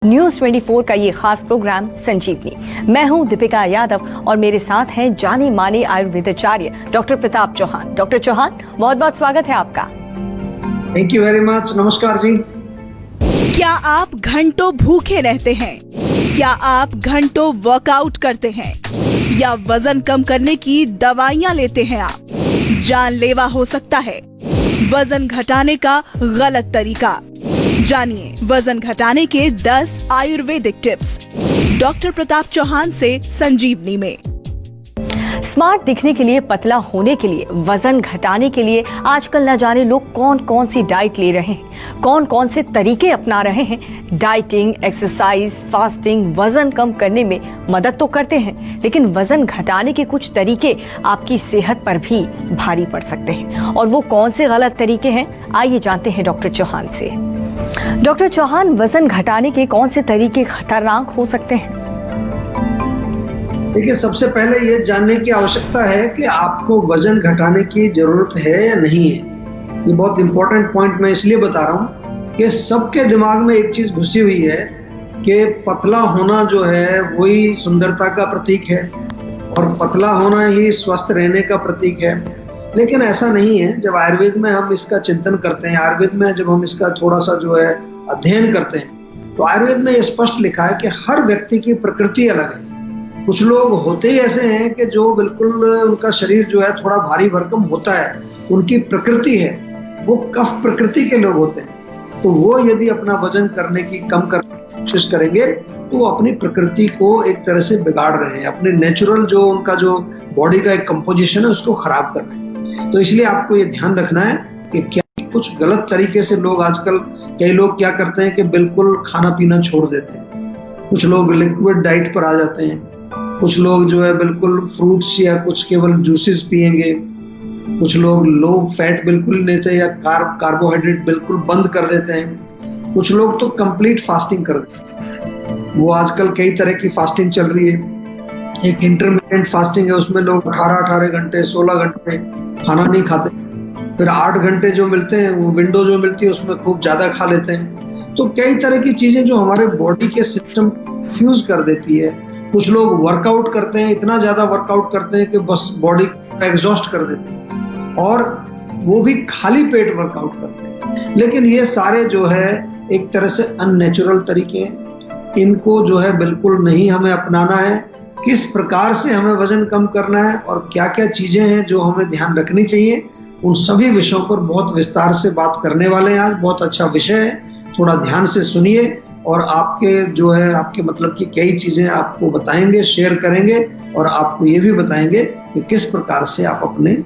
News 24 का ये खास प्रोग्राम संजीवनी। मैं हूं दीपिका यादव और मेरे साथ हैं जाने माने आयुर्वेदाचार्य डॉक्टर प्रताप चौहान। डॉक्टर चौहान, बहुत बहुत स्वागत है आपका। Thank you very much. नमस्कार जी। क्या आप घंटों भूखे रहते हैं? क्या आप घंटों वर्कआउट करते हैं या वजन कम करने की दवाइयां लेते हैं? आप जानलेवा हो सकता है वजन घटाने का गलत तरीका। जानिए वजन घटाने के 10 आयुर्वेदिक टिप्स डॉक्टर प्रताप चौहान से संजीवनी में। स्मार्ट दिखने के लिए, पतला होने के लिए, वजन घटाने के लिए आजकल न जाने लोग कौन कौन सी डाइट ले रहे हैं, कौन कौन से तरीके अपना रहे हैं। डाइटिंग, एक्सरसाइज, फास्टिंग वजन कम करने में मदद तो करते हैं, लेकिन वजन घटाने के कुछ तरीके आपकी सेहत पर भी भारी पड़ सकते हैं। और वो कौन से गलत तरीके हैं, आइए जानते हैं डॉक्टर चौहान से। डॉक्टर चौहान, वजन घटाने के कौन से तरीके खतरनाक हो सकते हैं? देखिए, सबसे पहले ये जानने की आवश्यकता है कि आपको वजन घटाने की जरूरत है या नहीं है। ये बहुत इंपॉर्टेंट पॉइंट मैं इसलिए बता रहा हूँ कि सबके दिमाग में एक चीज घुसी हुई है कि पतला होना जो है वही सुंदरता का प्रतीक है और पतला होना ही स्वस्थ रहने का प्रतीक है। लेकिन ऐसा नहीं है। जब आयुर्वेद में हम इसका चिंतन करते हैं, आयुर्वेद में जब हम इसका थोड़ा सा जो है अध्ययन करते हैं, तो आयुर्वेद में ये स्पष्ट लिखा है कि हर व्यक्ति की प्रकृति अलग है। कुछ लोग होते ही ऐसे हैं कि जो बिल्कुल उनका शरीर जो है थोड़ा भारी भरकम होता है, उनकी प्रकृति है, वो कफ प्रकृति के लोग होते हैं। तो वो यदि अपना वजन करने की कम करने की कोशिश करेंगे तो वो अपनी प्रकृति को एक तरह से बिगाड़ रहे हैं, अपने नेचुरल जो उनका जो बॉडी का एक कंपोजिशन है उसको खराब कर रहे हैं। तो इसलिए आपको ये ध्यान रखना है कि क्या कुछ गलत तरीके से लोग आजकल, कई लोग क्या करते हैं कि बिल्कुल खाना पीना छोड़ देते हैं। कुछ लोग लिक्विड डाइट पर आ जाते हैं, कुछ लोग जो है बिल्कुल फ्रूट्स या कुछ केवल जूसेस पिएंगे, कुछ लोग लो फैट बिल्कुल लेते हैं या कार्बोहाइड्रेट बिल्कुल बंद कर देते हैं, कुछ लोग तो कंप्लीट फास्टिंग कर देते हैं। वो आजकल कई तरह की फास्टिंग चल रही है। एक इंटरमिटेंट फास्टिंग है, उसमें लोग 18 घंटे 16 घंटे खाना नहीं खाते, फिर 8 घंटे जो मिलते हैं, वो विंडो जो मिलती है उसमें खूब ज्यादा खा लेते हैं। तो कई तरह की चीजें जो हमारे बॉडी के सिस्टम फ्यूज कर देती है। कुछ लोग वर्कआउट करते हैं, इतना ज्यादा वर्कआउट करते हैं कि बस बॉडी एग्जॉस्ट कर देते हैं, और वो भी खाली पेट वर्कआउट करते हैं। लेकिन ये सारे जो है एक तरह से अननेचुरल तरीके हैं। इनको जो है बिल्कुल नहीं हमें अपनाना है। किस प्रकार से हमें वजन कम करना है और क्या क्या चीजें हैं जो हमें ध्यान रखनी चाहिए, उन सभी विषयों पर बहुत विस्तार से बात करने वाले हैं आज। बहुत अच्छा विषय है, थोड़ा ध्यान से सुनिए और आपके जो है आपके मतलब की कई चीजें आपको बताएंगे, शेयर करेंगे, और आपको ये भी बताएंगे कि किस प्रकार से आप अपने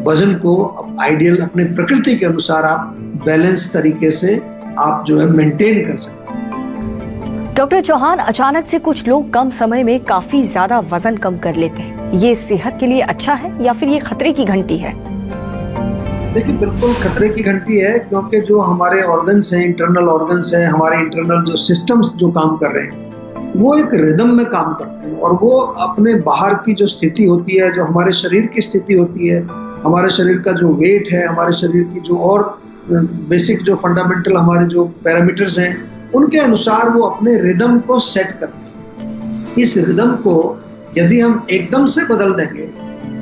वजन को आइडियल, अपने प्रकृति के अनुसार आप बैलेंस तरीके से आप जो है मेंटेन कर सकते हैं। डॉक्टर चौहान, अचानक से कुछ लोग कम समय में काफी ज्यादा वजन कम कर लेते हैं, ये सेहत के लिए अच्छा है या फिर ये खतरे की घंटी है? देखिए, बिल्कुल खतरे की घंटी है, क्योंकि जो हमारे ऑर्गन्स हैं, इंटरनल ऑर्गन्स हैं, हमारे इंटरनल जो सिस्टम्स जो काम कर रहे हैं, वो एक रिदम में काम करते हैं, और वो अपने बाहर की जो स्थिति होती है, जो हमारे शरीर की स्थिति होती है, हमारे शरीर का जो वेट है, हमारे शरीर की जो और बेसिक जो फंडामेंटल हमारे जो पैरामीटर्स हैं, उनके अनुसार वो अपने रिदम को सेट करते हैं। इस रिदम को यदि हम एकदम से बदल देंगे,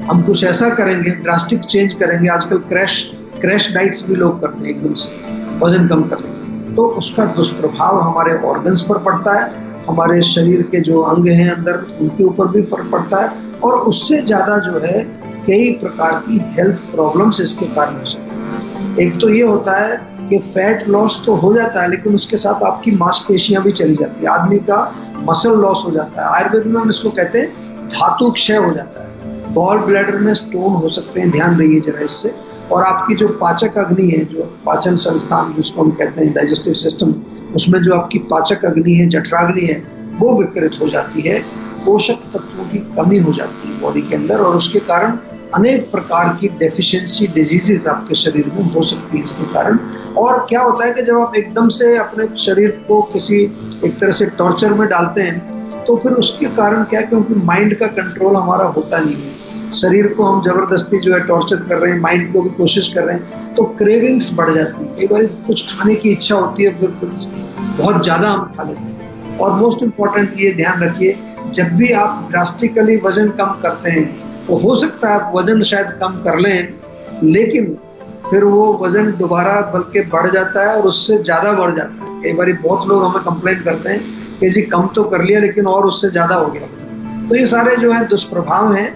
हम कुछ ऐसा करेंगे, ड्रास्टिक चेंज करेंगे, आजकल क्रैश डाइट्स भी लोग करते हैं एकदम से वजन कम करने, तो उसका दुष्प्रभाव हमारे ऑर्गन्स पर पड़ता है, हमारे शरीर के जो अंग हैं अंदर उनके ऊपर भी फर्क पड़ता है, और उससे ज्यादा जो है कई प्रकार की हेल्थ प्रॉब्लम्स इसके कारण हो सकती है। एक तो ये होता है कि फैट लॉस तो हो जाता है, लेकिन उसके साथ आपकी मांसपेशियां भी चली जाती है, आदमी का मसल लॉस हो जाता है। आयुर्वेद में हम इसको कहते हैं धातु क्षय हो जाता है। गॉल ब्लैडर में स्टोन हो सकते हैं, ध्यान रहिए जरा इससे। और आपकी जो पाचक अग्नि है, जो पाचन संस्थान जिसको हम कहते हैं डाइजेस्टिव सिस्टम, उसमें जो आपकी पाचक अग्नि है, जठराग्नि है, वो विकृत हो जाती है। पोषक तत्वों की कमी हो जाती है बॉडी के अंदर, और उसके कारण अनेक प्रकार की डेफिशिएंसी डिजीजेस आपके शरीर में हो सकती है इसके कारण। और क्या होता है कि जब आप एकदम से अपने शरीर को किसी एक तरह से टॉर्चर में डालते हैं, तो फिर उसके कारण क्या है, क्योंकि माइंड का कंट्रोल हमारा होता नहीं है। शरीर को हम जबरदस्ती जो है टॉर्चर कर रहे हैं, माइंड को भी कोशिश कर रहे हैं, तो क्रेविंग्स बढ़ जाती है। कई बार कुछ खाने की इच्छा होती है, फिर कुछ बहुत ज्यादा हम खा लेते हैं। और मोस्ट इम्पॉर्टेंट ये ध्यान रखिए, जब भी आप ड्रास्टिकली वजन कम करते हैं तो हो सकता है आप वजन शायद कम कर लें, लेकिन फिर वो वजन दोबारा बल्कि बढ़ जाता है और उससे ज़्यादा बढ़ जाता है। कई बार बहुत लोग हमें कंप्लेंट करते हैं कि जी कम तो कर लिया लेकिन और उससे ज़्यादा हो गया। तो ये सारे जो है दुष्प्रभाव हैं,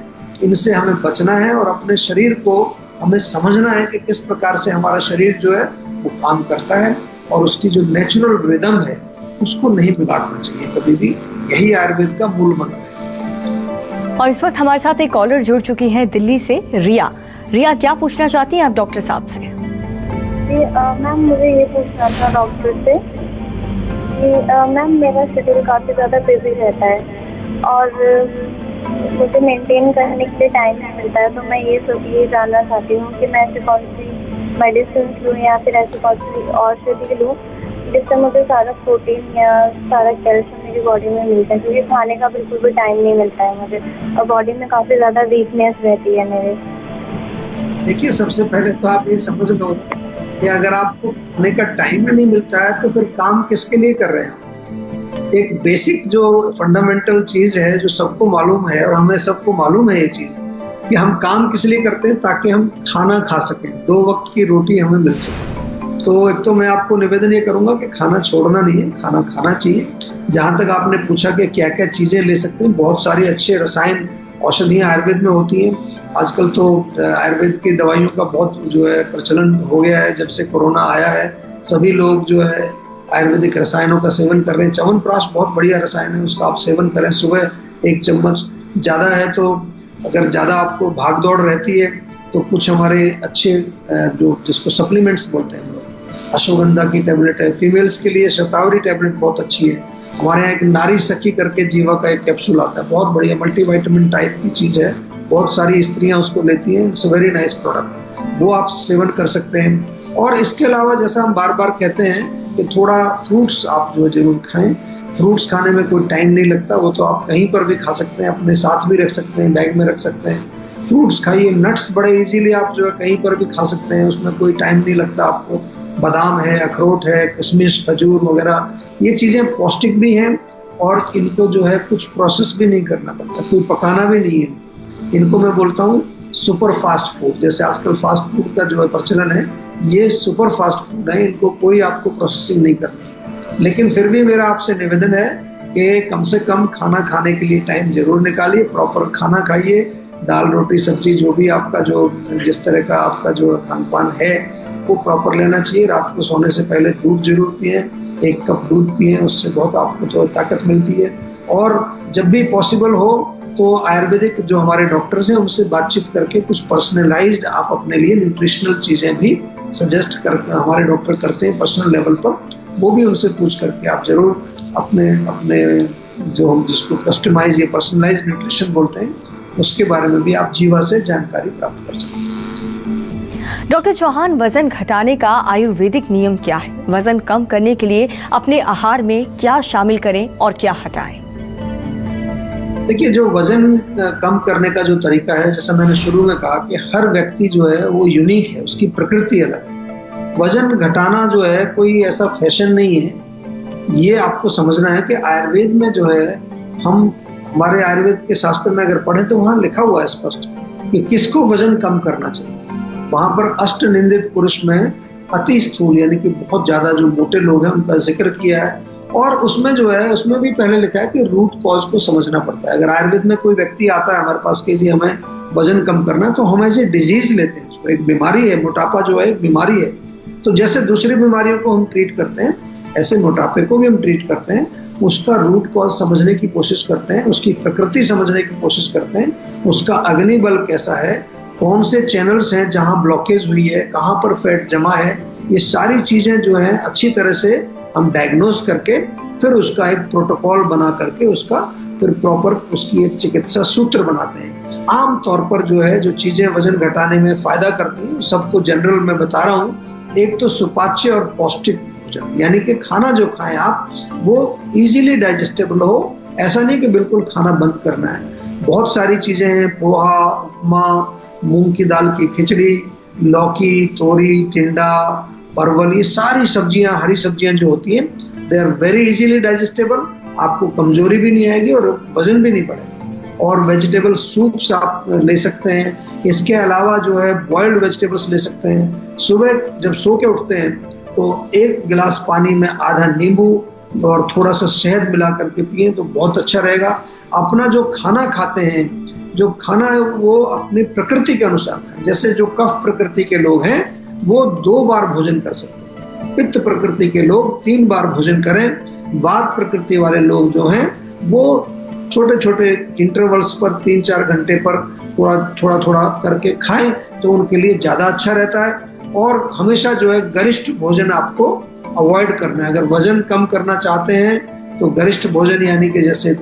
इनसे हमें बचना है और अपने शरीर को हमें समझना है कि किस प्रकार से हमारा शरीर जो है वो काम करता है और उसकी जो नेचुरल रिदम है उसको नहीं बिगाड़ना चाहिए कभी भी। यही आयुर्वेद का मूल मंत्र है। और इस वक्त हमारे साथ एक कॉलर जुड़ चुकी है दिल्ली से, रिया। रिया, क्या पूछना चाहती हैं आप डॉक्टर साहब से? मैम मुझे ये पूछना था डॉक्टर से कि मैम मेरा शेड्यूल काफ़ी ज़्यादा बिजी रहता है और मुझे मेंटेन करने के लिए टाइम नहीं मिलता है। तो मैं ये जानना चाहती हूँ कि मैं ऐसी कौन सी मेडिसिन लूँ या फिर ऐसी कौन सी औषधि लूँ जिससे मुझे सारा प्रोटीन या सारा कैल्शियम मेरी बॉडी में मिलता है, क्योंकि खाने का बिल्कुल भी टाइम नहीं मिलता है मुझे और बॉडी में काफ़ी ज़्यादा वीकनेस रहती है मेरे। देखिए, सबसे पहले तो आप ये समझ लो कि अगर आपको खाने का टाइम नहीं मिलता है तो फिर काम किसके लिए कर रहे हैं। एक बेसिक जो फंडामेंटल चीज़ है जो सबको मालूम है और हमें सबको मालूम है ये चीज़ कि हम काम किस लिए करते हैं, ताकि हम खाना खा सकें, 2 वक्त की रोटी हमें मिल सके। तो एक तो मैं आपको निवेदन ये करूंगा कि खाना छोड़ना नहीं है, खाना खाना चाहिए। जहाँ तक आपने पूछा कि क्या क्या चीज़ें ले सकते हैं, बहुत सारी अच्छे रसायन औषधियाँ आयुर्वेद में होती हैं। आजकल तो आयुर्वेद की दवाइयों का बहुत जो है प्रचलन हो गया है। जब से कोरोना आया है सभी लोग जो है आयुर्वेदिक रसायनों का सेवन कर रहे हैं। च्यवनप्राश बहुत बढ़िया रसायन है, उसका आप सेवन करें सुबह 1 चम्मच। ज़्यादा है तो अगर ज़्यादा आपको भाग दौड़ रहती है तो कुछ हमारे अच्छे जो जिसको सप्लीमेंट्स बोलते हैं, अश्वगंधा की टैबलेट है। फीमेल्स के लिए शतावरी टैबलेट बहुत अच्छी है। हमारे यहाँ एक नारी सखी करके जीवा का एक कैप्सूल आता है, बहुत बढ़िया मल्टीविटामिन टाइप की चीज़ है, बहुत सारी स्त्रियां उसको लेती हैं। It's a very nice product, वो आप सेवन कर सकते हैं। और इसके अलावा जैसा हम बार बार कहते हैं कि थोड़ा फ्रूट्स आप जो जरूर खाएं। फ्रूट्स खाने में कोई टाइम नहीं लगता, वो तो आप कहीं पर भी खा सकते हैं, अपने साथ भी रख सकते हैं, बैग में रख सकते हैं। फ्रूट्स खाइए, नट्स बड़े इजीली आप जो है कहीं पर भी खा सकते हैं, उसमें कोई टाइम नहीं लगता आपको। बादाम है, अखरोट है, किशमिश, खजूर वगैरह, ये चीज़ें पौष्टिक भी हैं और इनको जो है कुछ प्रोसेस भी नहीं करना पड़ता, कोई पकाना भी नहीं है। इनको मैं बोलता हूँ सुपर फास्ट फूड। जैसे आजकल फास्ट फूड का जो है प्रचलन है, ये सुपर फास्ट फूड है, इनको कोई आपको प्रोसेसिंग नहीं करनी है। लेकिन फिर भी मेरा आपसे निवेदन है कि कम से कम खाना खाने के लिए टाइम जरूर निकालिए, प्रॉपर खाना खाइए। दाल रोटी सब्जी जो भी आपका जो जिस तरह का आपका जो खान पान है वो प्रॉपर लेना चाहिए। रात को सोने से पहले दूध जरूर पिए, 1 कप दूध पिए, उससे बहुत आपको तो ताकत मिलती है। और जब भी पॉसिबल हो तो आयुर्वेदिक जो हमारे डॉक्टर्स हैं उनसे बातचीत करके कुछ पर्सनलाइज्ड आप अपने लिए न्यूट्रिशनल चीज़ें भी सजेस्ट कर हमारे डॉक्टर करते हैं पर्सनल लेवल पर, वो भी उनसे पूछ करके आप जरूर अपने अपने जो हम जिसको कस्टमाइज या पर्सनलाइज्ड न्यूट्रिशन बोलते हैं उसके बारे में भी आप जीवा से जानकारी प्राप्त कर सकते हैं। डॉक्टर चौहान, वजन घटाने का आयुर्वेदिक नियम क्या है? वजन कम करने के लिए अपने आहार में क्या शामिल करें और क्या हटाएं? देखिए, जो वजन कम करने का जो तरीका है, जैसा मैंने शुरू में कहा कि हर व्यक्ति जो है वो यूनिक है, उसकी प्रकृति अलग है। वजन घटाना जो है कोई ऐसा फैशन नहीं है। ये आपको समझना है कि आयुर्वेद में जो है हम हमारे आयुर्वेद के शास्त्र में अगर पढ़ें तो वहाँ लिखा हुआ है स्पष्ट कि किसको वजन कम करना चाहिए। वहाँ पर अष्ट निंदित पुरुष में अति स्थूल यानी कि बहुत ज़्यादा जो मोटे लोग हैं उनका जिक्र किया है। और उसमें जो है उसमें भी पहले लिखा है कि रूट कॉज को समझना पड़ता है। अगर आयुर्वेद में कोई व्यक्ति आता है हमारे पास कि जी हमें वजन कम करना है, तो हम ऐसे डिजीज लेते हैं, उसको एक बीमारी है, मोटापा जो है एक बीमारी है। तो जैसे दूसरी बीमारियों को हम ट्रीट करते हैं ऐसे मोटापे को भी हम ट्रीट करते हैं। उसका रूट कॉज समझने की कोशिश करते हैं, उसकी प्रकृति समझने की कोशिश करते हैं, उसका अग्निबल कैसा है, कौन से चैनल्स हैं जहाँ ब्लॉकेज हुई है, कहाँ पर फैट जमा है, ये सारी चीज़ें जो हैं अच्छी तरह से हम डायग्नोज करके फिर उसका एक प्रोटोकॉल बना करके उसका फिर प्रॉपर उसकी एक चिकित्सा सूत्र बनाते हैं। आम तौर पर जो है जो चीज़ें वजन घटाने में फ़ायदा करती हैं सबको जनरल में बता रहा हूँ। एक तो सुपाच्य और पौष्टिक भोजन, यानी कि खाना जो खाएं आप वो इजीली डाइजेस्टेबल हो, ऐसा नहीं कि बिल्कुल खाना बंद करना है। बहुत सारी चीज़ें हैं, पोहा, उपमा, मूंग की दाल की खिचड़ी, लौकी, तोरी, टिंडा, परवल, ये सारी सब्जियां, हरी सब्जियां जो होती हैं they are very easily digestible आपको कमजोरी भी नहीं आएगी और वजन भी नहीं बढ़ेगा। और वेजिटेबल सूप्स आप ले सकते हैं। इसके अलावा जो है बॉइल्ड वेजिटेबल्स ले सकते हैं। सुबह जब सो के उठते हैं तो 1 गिलास पानी में आधा नींबू और थोड़ा सा शहद मिला करके पिए तो बहुत अच्छा रहेगा। अपना जो खाना खाते हैं, जो खाना है वो अपनी प्रकृति के अनुसार है। जैसे जो कफ प्रकृति के लोग हैं वो 2 बार भोजन कर सकते हैं, पित्त प्रकृति के लोग 3 बार भोजन करें, वात प्रकृति वाले लोग जो हैं वो छोटे छोटे इंटरवल्स पर 3-4 घंटे पर थोड़ा थोड़ा करके खाएं तो उनके लिए ज़्यादा अच्छा रहता है। और हमेशा जो है गरिष्ठ भोजन आपको अवॉइड करना है। अगर वजन कम करना चाहते हैं तो गरिष्ठ भोजन यानी कि जैसे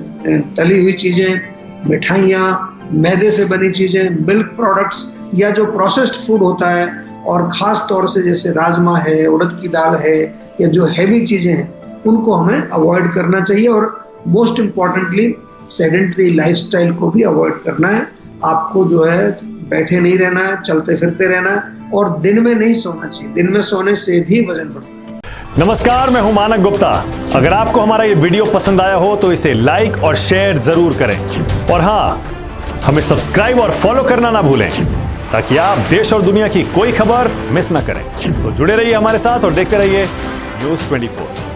तली हुई चीज़ें, मिठाइयाँ, मैदे से बनी चीज़ें, मिल्क प्रोडक्ट्स या जो प्रोसेस्ड फूड होता है, और ख़ास तौर से जैसे राजमा है, उड़द की दाल है या जो हैवी चीज़ें हैं उनको हमें अवॉइड करना चाहिए। और मोस्ट इम्पॉर्टेंटली सेडेंटरी लाइफस्टाइल को भी अवॉइड करना है। आपको जो है बैठे नहीं रहना है, चलते फिरते रहना है और दिन में नहीं सोना चाहिए। दिन में सोने से भी वजन बढ़ता है। नमस्कार, मैं हूं मानक गुप्ता। अगर आपको हमारा ये वीडियो पसंद आया हो तो इसे लाइक और शेयर जरूर करें। और हाँ, हमें सब्सक्राइब और फॉलो करना ना भूलें ताकि आप देश और दुनिया की कोई खबर मिस ना करें। तो जुड़े रहिए हमारे साथ और देखते रहिए News 24।